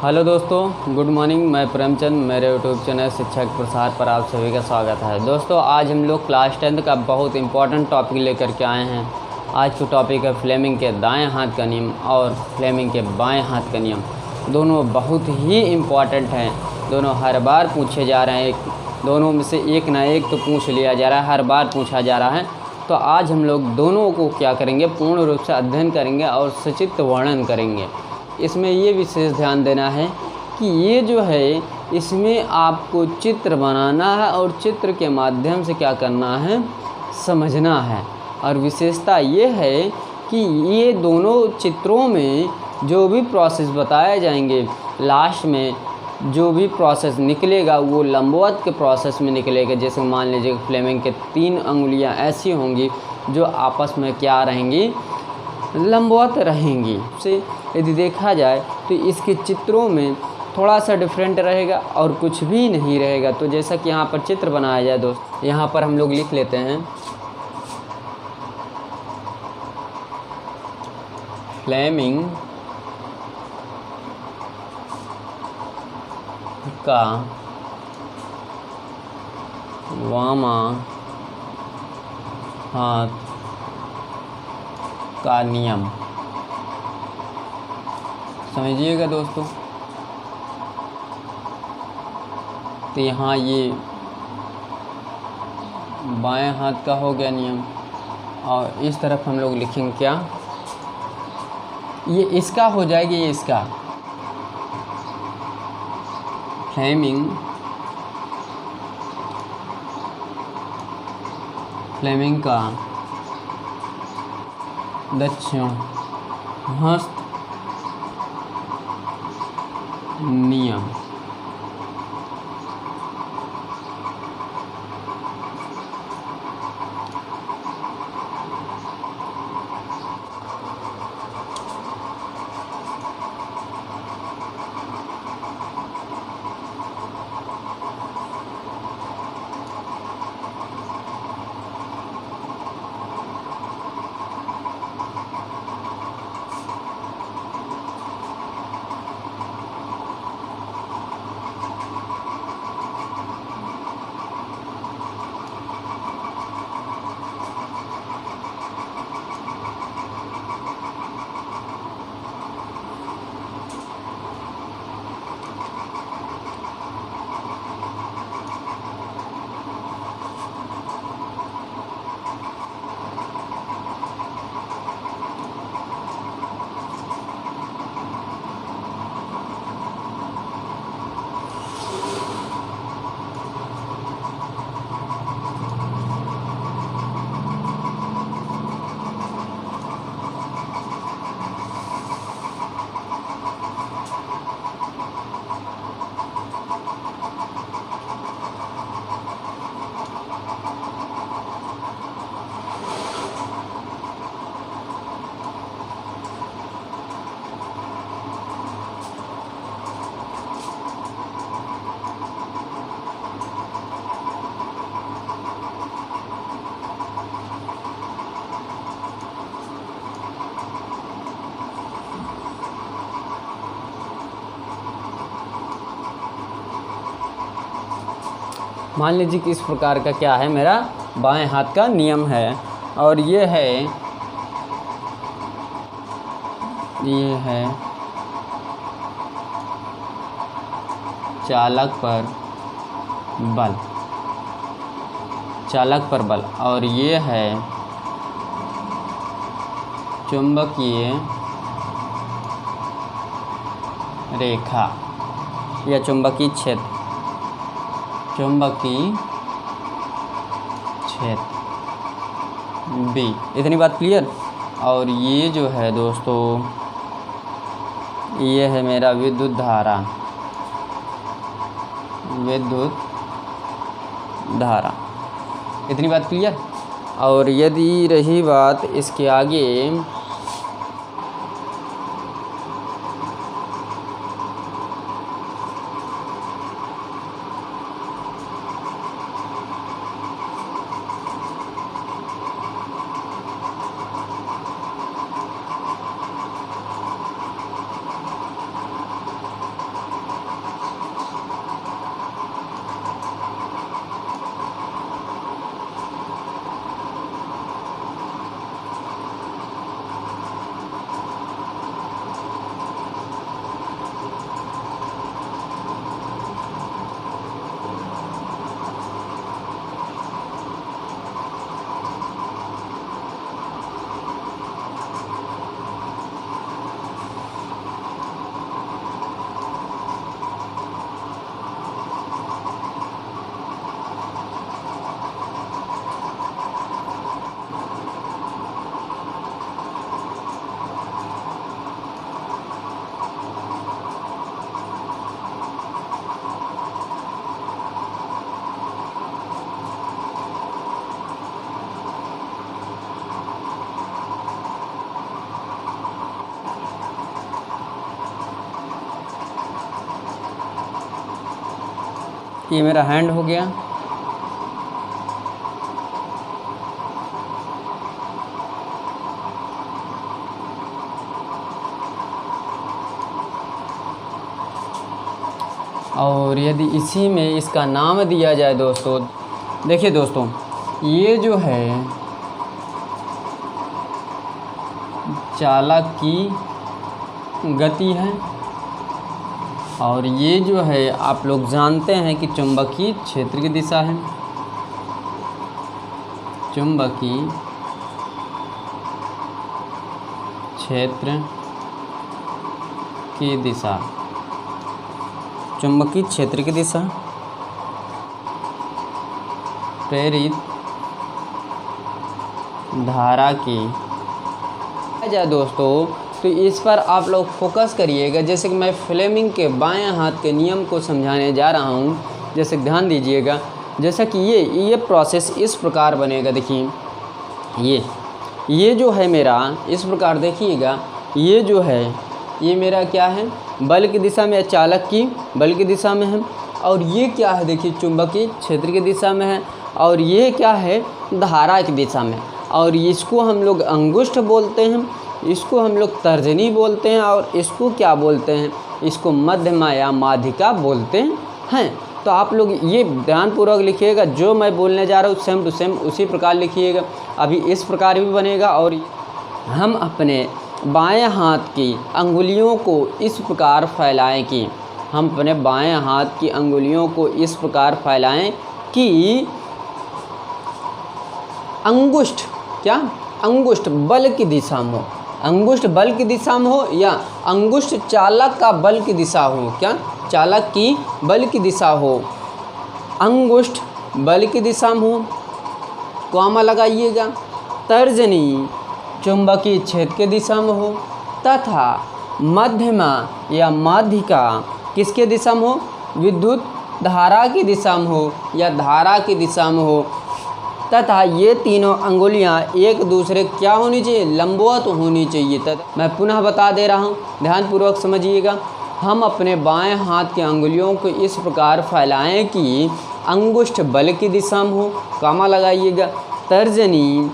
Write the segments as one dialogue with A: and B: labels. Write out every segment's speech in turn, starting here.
A: Hello दोस्तों, good morning. मैं प्रेमचंद, मेरे यूट्यूब चैनल शिक्षक प्रसार पर आप सभी का स्वागत है। दोस्तों, आज हम लोग क्लास 10th का बहुत इंपॉर्टेंट टॉपिक लेकर के आए हैं। आज का टॉपिक है फ्लेमिंग के दाएं हाथ का नियम और फ्लेमिंग के बाएं हाथ का नियम। दोनों बहुत ही इम्पॉर्टेंट हैं, दोनों हर बार पूछे जा रहे हैं। दोनों में से एक ना एक तो पूछ लिया जा रहा है, हर बार पूछा जा रहा है। तो आज हम लोग दोनों को क्या करेंगे, पूर्ण रूप से अध्ययन करेंगे और सचित्र वर्णन करेंगे। इसमें ये विशेष ध्यान देना है कि ये जो है, इसमें आपको चित्र बनाना है और चित्र के माध्यम से क्या करना है, समझना है। और विशेषता ये है कि ये दोनों चित्रों में जो भी प्रोसेस बताए जाएंगे, लास्ट में जो भी प्रोसेस निकलेगा वो लंबवत के प्रोसेस में निकलेगा। जैसे मान लीजिए फ्लेमिंग के 3 अंगुलियां ऐसी होंगी जो आपस में क्या रहेंगी, लंबवत रहेंगी। से यदि देखा जाए तो इसके चित्रों में थोड़ा सा डिफरेंट रहेगा और कुछ भी नहीं रहेगा। तो जैसा कि यहाँ पर चित्र बनाया जाए दोस्त, यहाँ पर हम लोग लिख लेते हैं फ्लेमिंग का वामा हाथ का नियम। समझिएगा दोस्तों। तो यहाँ ये बाएं हाथ का हो गया नियम और इस तरफ हम लोग लिखेंगे क्या, ये इसका हो जाएगा, ये इसका फ्लेमिंग का दक्षिण हस्त नियम। मान लीजिए कि इस प्रकार का क्या है, मेरा बाएं हाथ का नियम है और ये है चालक पर बल और ये है चुंबकीय रेखा या चुंबकीय क्षेत्र, बी। इतनी बात क्लियर। और ये जो है दोस्तों, ये है मेरा विद्युत धारा। इतनी बात क्लियर। और यदि रही बात इसके आगे, ये मेरा हैंड हो गया। और यदि इसी में इसका नाम दिया जाए दोस्तों, देखिए दोस्तों, ये जो है चालक की गति है और ये जो है आप लोग जानते हैं कि चुंबकीय क्षेत्र की दिशा है। चुंबकीय क्षेत्र की दिशा, चुंबकीय क्षेत्र की दिशा प्रेरित धारा की जाए दोस्तों, तो इस पर आप लोग फोकस करिएगा। जैसे कि मैं फ्लेमिंग के बाएं हाथ के नियम को समझाने जा रहा हूं, जैसे कि ध्यान दीजिएगा। जैसा कि ये प्रोसेस इस प्रकार बनेगा। देखिए ये जो है मेरा, इस प्रकार देखिएगा, ये जो है ये मेरा क्या है, बल की दिशा में, चालक की बल की दिशा में है। और ये क्या है, देखिए चुंबकीय क्षेत्र की दिशा में है। और ये क्या है, धारा की दिशा में। और इसको हम लोग अंगुष्ठ बोलते हैं, इसको हम लोग तर्जनी बोलते हैं, और इसको क्या बोलते हैं, इसको मध्यमा या माध्यिका बोलते हैं। तो आप लोग ये ध्यानपूर्वक लिखिएगा, जो मैं बोलने जा रहा हूँ सेम टू सेम उसी प्रकार लिखिएगा। अभी इस प्रकार भी बनेगा। और हम अपने बाएं हाथ की अंगुलियों को इस प्रकार फैलाएं कि हम अपने बाएं हाथ की अंगुलियों को इस प्रकार फैलाएं कि अंगुष्ठ क्या, अंगुष्ठ बल की दिशा में हो, अंगुष्ठ बल की दिशा में हो, या अंगुष्ठ चालक का बल की दिशा हो। क्या, चालक की बल की दिशा हो, अंगुष्ठ बल की दिशा में हो, कॉमा लगाइएगा। तर्जनी चुंबकीय क्षेत्र की दिशा में हो, तथा मध्यमा या माध्यिका किसके दिशा में हो, विद्युत धारा की दिशा में हो या धारा की दिशा में हो, तथा ये तीनों अंगुलियां एक दूसरे क्या होनी चाहिए, लंबवत होनी चाहिए। तथा मैं पुनः बता दे रहा हूँ, ध्यानपूर्वक समझिएगा। हम अपने बाएं हाथ की अंगुलियों को इस प्रकार फैलाएं कि अंगुष्ठ बल की दिशा में हो, कॉमा लगाइएगा। तर्जनी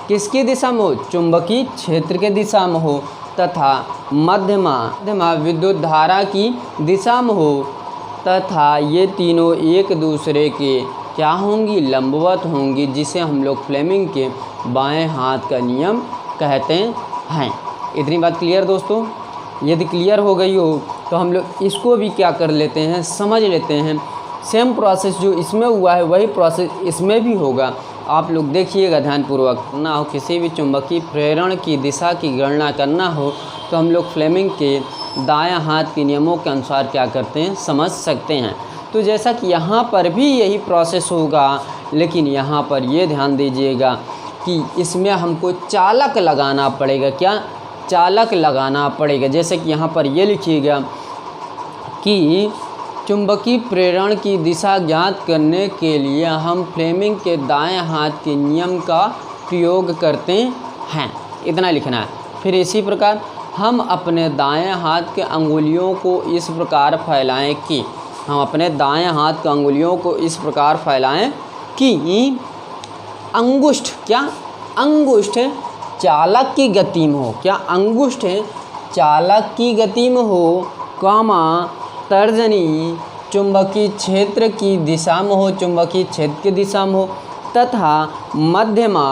A: किसकी दिशा में हो, चुंबकीय क्षेत्र के दिशा में हो, तथा मध्यमा विद्युत धारा की दिशा में हो, तथा ये तीनों एक दूसरे के क्या होंगी, लंबवत होंगी, जिसे हम लोग फ्लेमिंग के बाएं हाथ का नियम कहते हैं। इतनी बात क्लियर दोस्तों? यदि क्लियर हो गई हो तो हम लोग इसको भी क्या कर लेते हैं, समझ लेते हैं। सेम प्रोसेस जो इसमें हुआ है वही प्रोसेस इसमें भी होगा। आप लोग देखिएगा ध्यानपूर्वक। ना हो किसी भी चुंबकीय प्रेरण की दिशा की गणना करना हो तो हम लोग फ्लेमिंग के दायां हाथ के नियमों के अनुसार क्या करते हैं, समझ सकते हैं। तो जैसा कि यहाँ पर भी यही प्रोसेस होगा, लेकिन यहाँ पर ये ध्यान दीजिएगा कि इसमें हमको चालक लगाना पड़ेगा। क्या, चालक लगाना पड़ेगा। जैसे कि यहाँ पर ये लिखिएगा कि चुंबकीय प्रेरण की दिशा ज्ञात करने के लिए हम फ्लेमिंग के दाएं हाथ के नियम का प्रयोग करते हैं, इतना लिखना है। फिर इसी प्रकार हम अपने दाएं हाथ के अंगुलियों को इस प्रकार फैलाएं कि हम अपने दाएं हाथ की अंगुलियों को इस प्रकार फैलाएं कि अंगुष्ठ क्या, अंगुष्ठ चालक की गति में हो। क्या, अंगुष्ठ चालक की गति में हो, कॉमा तर्जनी चुंबकीय क्षेत्र की दिशा में हो, चुंबकीय क्षेत्र की दिशा में हो, तथा मध्यमा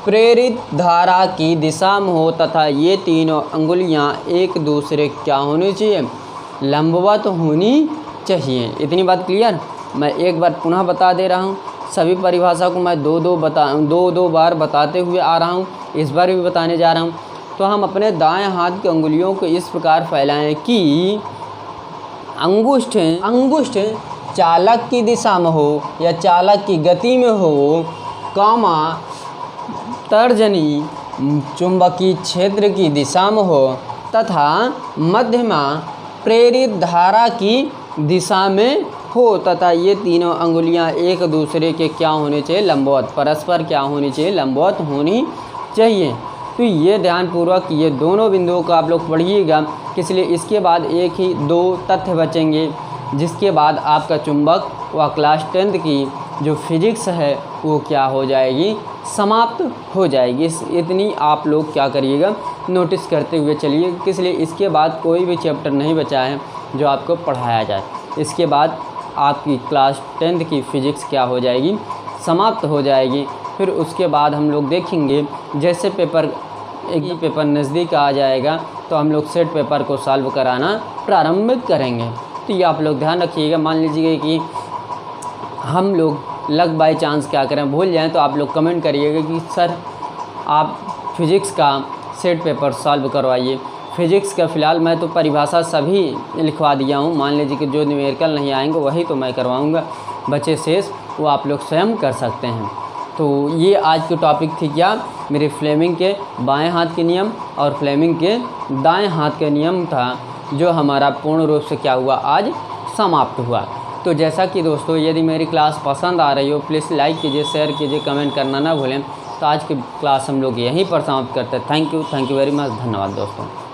A: प्रेरित धारा की दिशा में हो, तथा ये तीनों अंगुलियां एक दूसरे क्या होनी चाहिए, लंबवत होनी चाहिए। इतनी बात क्लियर? मैं एक बार पुनः बता दे रहा हूँ। सभी परिभाषा को मैं दो बार बताते हुए आ रहा हूँ, इस बार भी बताने जा रहा हूँ। तो हम अपने दाएं हाथ की अंगुलियों को इस प्रकार फैलाएं कि अंगुष्ठ चालक की दिशा में हो या चालक की गति में हो, कॉमा तर्जनी चुंबकीय क्षेत्र की दिशा में हो, तथा मध्यमा प्रेरित धारा की दिशा में हो, तथा ये तीनों अंगुलियां एक दूसरे के क्या होने चाहिए, लंबवत, परस्पर क्या होनी चाहिए, लंबवत होनी चाहिए। तो ये ध्यानपूर्वक ये दोनों बिंदुओं को आप लोग पढ़िएगा, इसलिए इसके बाद एक ही दो तथ्य बचेंगे, जिसके बाद आपका चुंबक वह क्लास 10th की जो फिजिक्स है वो क्या हो जाएगी, समाप्त हो जाएगी। इतनी आप लोग क्या करिएगा, नोटिस करते हुए चलिए, इसलिए इसके बाद कोई भी चैप्टर नहीं बचा है जो आपको पढ़ाया जाए। इसके बाद आपकी क्लास 10th की फ़िज़िक्स क्या हो जाएगी, समाप्त हो जाएगी। फिर उसके बाद हम लोग देखेंगे जैसे एक पेपर नज़दीक आ जाएगा तो हम लोग सेट पेपर को सॉल्व कराना प्रारंभ करेंगे। तो ये आप लोग ध्यान रखिएगा। मान लीजिए कि हम लोग लक बाय चांस क्या करें, भूल जाएं, तो आप लोग कमेंट करिएगा कि सर आप फिज़िक्स का सेट पेपर सॉल्व करवाइए। फिज़िक्स का फ़िलहाल मैं तो परिभाषा सभी लिखवा दिया हूँ। मान लीजिए कि जो न्यूमेरिकल नहीं आएंगे वही तो मैं करवाऊँगा, बचे शेष वो आप लोग स्वयं कर सकते हैं। तो ये आज की टॉपिक थी क्या, मेरे फ्लेमिंग के बाएं हाथ के नियम और फ्लेमिंग के दाएं हाथ के नियम था, जो हमारा पूर्ण रूप से क्या हुआ, आज समाप्त हुआ। तो जैसा कि दोस्तों यदि मेरी क्लास पसंद आ रही हो प्लीज़ लाइक कीजिए, शेयर कीजिए, कमेंट करना ना भूलें। तो आज की क्लास हम लोग यहीं पर समाप्त करते हैं। थैंक यू वेरी मच, धन्यवाद दोस्तों।